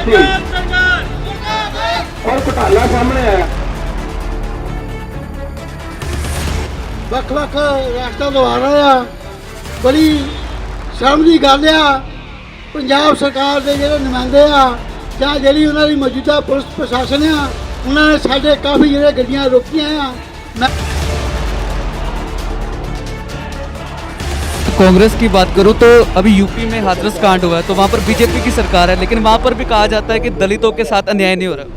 समाप्ति हुई और घोटाला सामने आया। ਵੱਖ-ਵੱਖ ਰਿਆਸਤਾਂ ਤੋਂ ਆ ਰਹੇ ਆ। ਬੜੀ ਸ਼ਰਮ ਦੀ ਗੱਲ ਆ ਪੰਜਾਬ ਸਰਕਾਰ ਦੇ ਜਿਹੜੇ ਨੁਮਾਇੰਦੇ ਆ ਜਾਂ ਜਿਹੜੀ ਉਹਨਾਂ ਦੀ ਮੌਜੂਦਾ ਪੁਲਿਸ ਪ੍ਰਸ਼ਾਸਨ ਆ ਉਹਨਾਂ ਨੇ ਸਾਡੇ ਕਾਫੀ ਜਿਹੜੇ ਗੱਡੀਆਂ ਰੋਕੀਆਂ ਆ। कांग्रेस की बात करूं तो अभी यूपी में हाथरस कांड हुआ है तो वहां पर बीजेपी की सरकार है, लेकिन वहां पर भी कहा जाता है कि दलितों के साथ अन्याय नहीं हो रहा।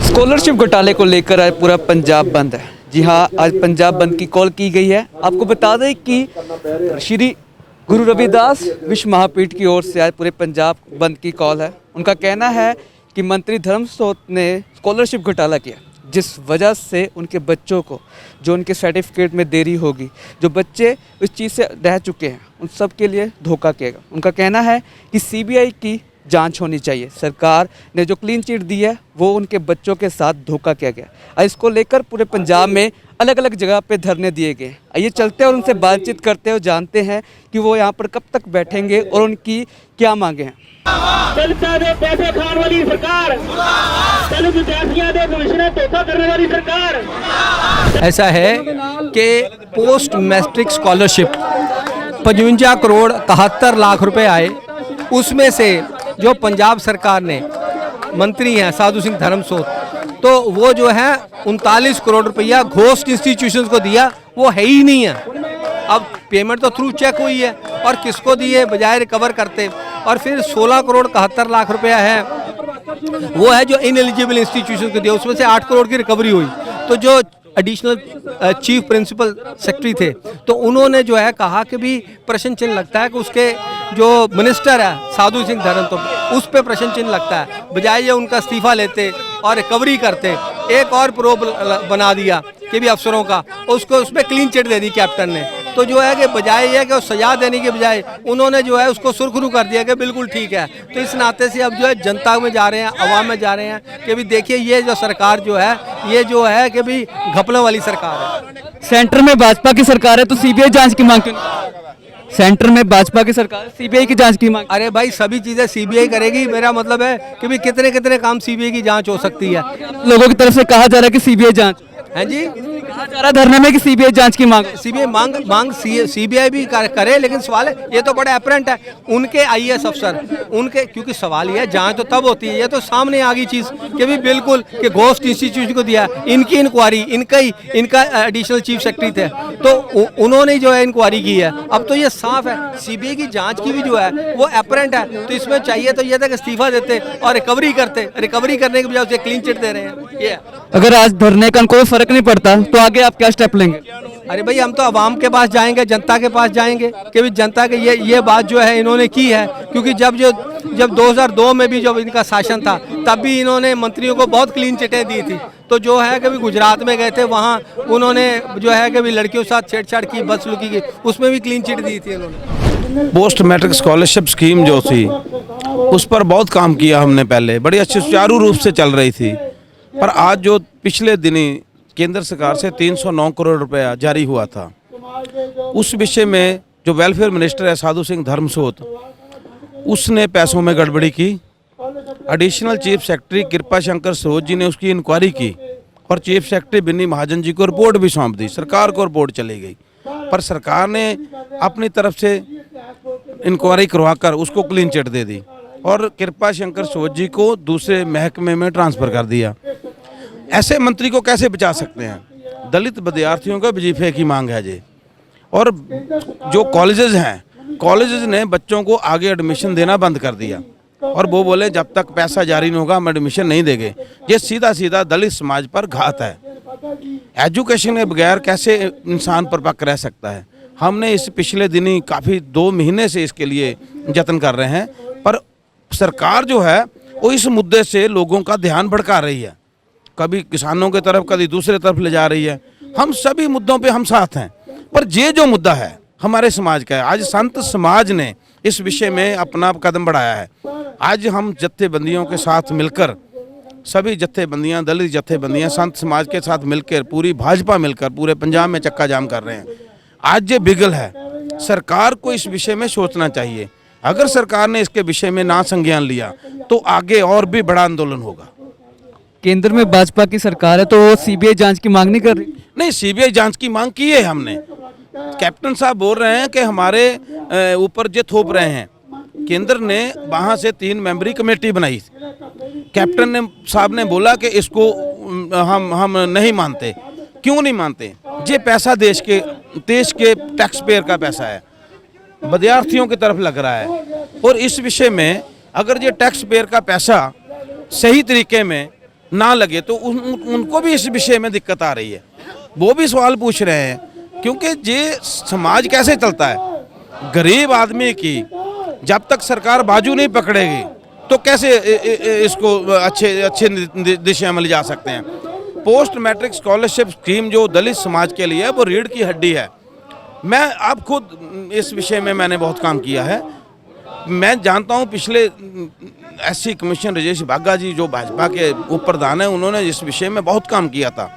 स्कॉलरशिप घोटाले को लेकर आज पूरा पंजाब बंद है। जी हाँ, आज पंजाब बंद की कॉल की गई है। आपको बता दें कि श्री गुरु रविदास विश्व महापीठ की ओर से आज पूरे पंजाब बंद की कॉल है। उनका कहना है कि मंत्री धर्मसोत ने स्कॉलरशिप घोटाला किया, जिस वजह से उनके बच्चों को जो उनके सर्टिफिकेट में देरी होगी, जो बच्चे इस चीज़ से रह चुके हैं, उन सब के लिए धोखा किएगा। उनका कहना है कि सीबीआई की जांच होनी चाहिए। सरकार ने जो क्लीन चिट दी है वो उनके बच्चों के साथ धोखा किया गया। और इसको लेकर पूरे पंजाब में अलग अलग जगह पे धरने दिए गए। आइए चलते हैं और उनसे बातचीत करते हैं, जानते हैं कि वो यहाँ पर कब तक बैठेंगे और उनकी क्या मांगे हैं। दलितां दे पैसे खाण वाली सरकार, दलित विद्यार्थियों के भविष्य में धोखा करने वाली सरकार। ऐसा है कि post matric scholarship 55 crore 71 lakh रुपए आए, उसमें से जो पंजाब सरकार ने मंत्री हैं साधु सिंह धर्मसोत, तो वो जो है 39 करोड़ रुपया घोस्ट इंस्टीट्यूशंस को दिया, वो है ही नहीं है। अब पेमेंट तो थ्रू चेक हुई है और किसको दिए बजाय रिकवर करते। और फिर 16 करोड़ 71 लाख रुपया है वो है जो इनएलिजिबल इंस्टीट्यूशन को दिया, उसमें से 8 करोड़ की रिकवरी हुई। तो जो एडिशनल चीफ प्रिंसिपल सेक्रेटरी थे तो उन्होंने जो है कहा कि भी प्रश्न चिन्ह लगता है कि उसके जो मिनिस्टर है साधु सिंह धर्म, तो उस पर प्रश्न चिन्ह लगता है, बजाय ये उनका इस्तीफा लेते और रिकवरी करते। एक और प्रोब बना दिया कि भी अफसरों का, उसको उसमें क्लीन चिट दे दी कैप्टन ने। तो जो है कि बजाय ये कि सजा देने के बजाय उन्होंने जो है उसको सुरखरू कर दिया कि बिल्कुल ठीक है। तो इस नाते से अब जो है जनता में जा रहे हैं, आवाम में जा रहे हैं कि भी देखिए ये जो सरकार जो है ये जो है कि भी घपलों वाली सरकार है। सेंटर में भाजपा की सरकार है तो सीबीआई जांच की मांग क्यों नहीं? सेंटर में भाजपा की सरकार, सीबीआई की जांच की मांग। अरे भाई सभी चीज़ें सीबीआई करेगी, मेरा मतलब है कि भी कितने कितने काम सीबीआई की जांच हो सकती है। लोगों की तरफ से कहा जा रहा है कि सीबीआई जांच हैं जी, कहा जा रहा है धरने में कि सीबीआई जांच की मांग। सीबीआई सीबीआई भी करे, लेकिन सवाल है ये तो बड़ा अपरेंट है उनके आईएएस अफसर उनके, क्योंकि सवाल ये है जांच तो तब होती है, ये तो सामने आ गई चीज़ कि भी बिल्कुल कि घोस्ट इंस्टीट्यूशन को दिया, इनकी इंक्वायरी इनका एडिशनल चीफ सेक्रेटरी थे तो उन्होंने जो है इंक्वायरी की है। अब तो ये साफ है सीबीआई की जाँच की भी जो है वो अपरेंट है। तो इसमें चाहिए तो ये था कि इस्तीफा देते और रिकवरी करते, रिकवरी करने के बजाय उसे क्लीन चिट दे रहे हैं। ये अगर आज धरने का कोई फर्क नहीं पड़ता तो आगे आप क्या स्टेप लेंगे? अरे भाई हम तो आवाम के पास जाएंगे, जनता के पास जाएंगे कि भी जनता के ये बात जो है इन्होंने की है। क्योंकि जब 2002 में भी जब इनका शासन था तब भी इन्होंने मंत्रियों को बहुत क्लीन चिटें दी थी। तो जो है कभी गुजरात में गए थे वहाँ उन्होंने जो है कभी लड़कियों के साथ छेड़छाड़ की, बस लुकी की, उसमें भी क्लीन चिट दी थी इन्होंने। पोस्ट मैट्रिक स्कॉलरशिप स्कीम जो थी उस पर बहुत काम किया हमने, पहले बड़ी अच्छी सुचारू रूप से चल रही थी। पर आज जो पिछले दिनी केंद्र सरकार से 309 करोड़ रुपया जारी हुआ था, उस विषय में जो वेलफेयर मिनिस्टर है साधु सिंह धर्मसोत, उसने पैसों में गड़बड़ी की। एडिशनल चीफ सेक्रेटरी कृपा शंकर सरोज जी ने उसकी इंक्वायरी की और चीफ सेक्रेटरी बिन्नी महाजन जी को रिपोर्ट भी सौंप दी। सरकार को रिपोर्ट चली गई, पर सरकार ने अपनी तरफ से इंक्वायरी करवाकर उसको क्लीन चिट दे दी और कृपा शंकर सरोज जी को दूसरे महकमे में ट्रांसफ़र कर दिया। ऐसे मंत्री को कैसे बचा सकते हैं? दलित विद्यार्थियों का वजीफे की मांग है जी। और जो कॉलेजेस हैं, कॉलेजेस ने बच्चों को आगे एडमिशन देना बंद कर दिया और वो बोले जब तक पैसा जारी नहीं होगा हम एडमिशन नहीं देंगे। ये सीधा सीधा दलित समाज पर घात है। एजुकेशन के बगैर कैसे इंसान परिपक्व रह सकता है? हमने इस पिछले दिनी काफ़ी 2 महीने से इसके लिए यत्न कर रहे हैं, पर सरकार जो है वो इस मुद्दे से लोगों का ध्यान भटका रही है। कभी किसानों की तरफ, कभी दूसरे तरफ ले जा रही है। हम सभी मुद्दों पे हम साथ हैं, पर ये जो मुद्दा है हमारे समाज का है, आज संत समाज ने इस विषय में अपना कदम बढ़ाया है। आज हम जत्थेबंदियों के साथ मिलकर, सभी जत्थेबंदियां, दलित जत्थेबंदियां संत समाज के साथ मिलकर, पूरी भाजपा मिलकर पूरे पंजाब में चक्का जाम कर रहे हैं। आज ये बिगल है, सरकार को इस विषय में सोचना चाहिए अगर सरकार ने इसके विषय में ना संज्ञान लिया तो आगे और भी बड़ा आंदोलन होगा। केंद्र में भाजपा की सरकार है तो वो सीबीआई जांच की मांग नहीं कर रही? नहीं, सीबीआई जांच की मांग की है हमने। कैप्टन साहब बोल रहे हैं कि हमारे ऊपर जो थोप रहे हैं, केंद्र ने वहाँ से 3 मेंबरी कमेटी बनाई। कैप्टन ने साहब ने बोला कि इसको हम नहीं मानते। क्यों नहीं मानते? ये पैसा देश के टैक्स पेयर का पैसा है, विद्यार्थियों की तरफ लग रहा है, और इस विषय में अगर ये टैक्स पेयर का पैसा सही तरीके में ना लगे तो उनको भी इस विषय में दिक्कत आ रही है। वो भी सवाल पूछ रहे हैं, क्योंकि ये समाज कैसे चलता है। गरीब आदमी की जब तक सरकार बाजू नहीं पकड़ेगी तो कैसे इसको अच्छे दिशा में ले जा सकते हैं। पोस्ट मैट्रिक स्कॉलरशिप स्कीम जो दलित समाज के लिए है वो रीढ़ की हड्डी है। मैं आप खुद इस विषय में मैंने बहुत काम किया है। मैं जानता हूं पिछले एससी कमीशन राजेश बाघा जी जो भाजपा के उप प्रधान हैं, उन्होंने इस विषय में बहुत काम किया था।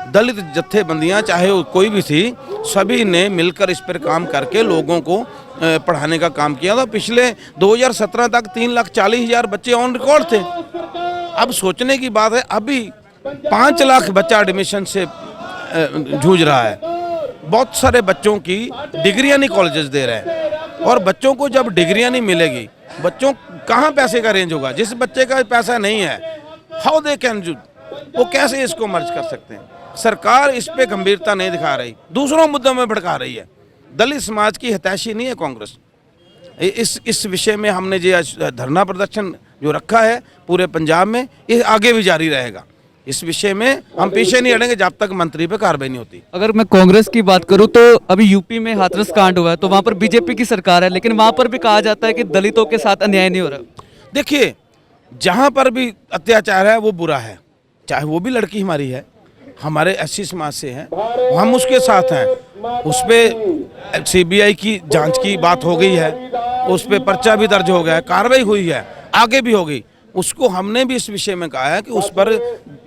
दलित जत्थेबंदियां चाहे वो कोई भी थी, सभी ने मिलकर इस पर काम करके लोगों को पढ़ाने का काम किया था। पिछले 2017 तक 3,40,000 बच्चे ऑन रिकॉर्ड थे। अब सोचने की बात है, अभी 5 लाख बच्चा एडमिशन से जूझ रहा है। बहुत सारे बच्चों की डिग्रियां नहीं कॉलेजेस दे रहे हैं, और बच्चों को जब डिग्रियां नहीं मिलेगी, बच्चों कहाँ पैसे का रेंज होगा? जिस बच्चे का पैसा नहीं है, हाउ दे कैन वो कैसे इसको मर्ज कर सकते हैं? सरकार इस पे गंभीरता नहीं दिखा रही, दूसरों मुद्दों में भड़का रही है। दलित समाज की हितैषी नहीं है कांग्रेस। इस विषय में हमने जो धरना प्रदर्शन जो रखा है पूरे पंजाब में, ये आगे भी जारी रहेगा। इस विषय में हम पीछे नहीं हटेंगे जब तक मंत्री पे कार्रवाई नहीं होती। अगर मैं कांग्रेस की बात करूं तो अभी यूपी में हाथरस कांड हुआ है तो वहां पर बीजेपी की सरकार है, लेकिन वहां पर भी कहा जाता है कि दलितों के साथ अन्याय नहीं हो रहा। देखिए, जहां पर भी अत्याचार है वो बुरा है, चाहे वो भी लड़की हमारी है, हमारे एससी समाज से है, हम उसके साथ हैं। उस पर सीबीआई की जांच की बात हो गई है, उस पर पर्चा भी दर्ज हो गया है, कार्रवाई हुई है, आगे भी होगी। उसको हमने भी इस विषय में कहा है कि उस पर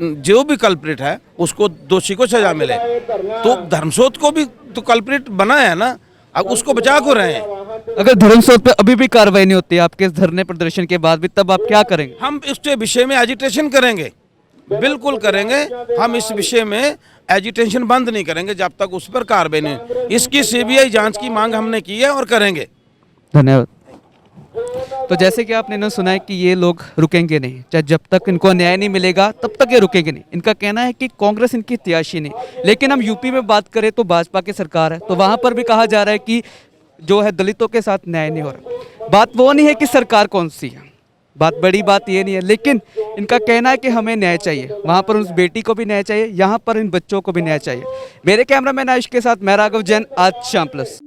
जो भी कल्प्रिट है उसको दोषी को सजा मिले। तो धर्मसोत को भी तो कल्प्रिट बना है ना, अब उसको बचा को रहे हैं। अगर धर्मसोत पे अभी भी कार्रवाई नहीं होती आपके इस धरने प्रदर्शन के बाद भी, तब आप क्या करेंगे? हम इसके विषय में एजिटेशन करेंगे, बिल्कुल करेंगे। हम इस विषय में एजिटेशन बंद नहीं करेंगे जब तक उस पर कार्रवाई नहीं। इसकी सीबीआई जांच की मांग हमने की है और करेंगे। धन्यवाद। तो जैसे कि आपने ना सुना है कि ये लोग रुकेंगे नहीं, चाहे जब तक इनको न्याय नहीं मिलेगा तब तक ये रुकेंगे नहीं। इनका कहना है कि कांग्रेस इनकी त्याशी नहीं। लेकिन हम यूपी में बात करें तो भाजपा की सरकार है, तो वहाँ पर भी कहा जा रहा है कि जो है दलितों के साथ न्याय नहीं हो रहा। बात वो नहीं है कि सरकार कौन सी है, बात बड़ी बात ये नहीं है, लेकिन इनका कहना है कि हमें न्याय चाहिए। वहाँ पर उस बेटी को भी न्याय चाहिए, यहाँ पर इन बच्चों को भी न्याय चाहिए। मेरे कैमरामैन आयुष के साथ मैं राघव जैन, आज शाम प्लस।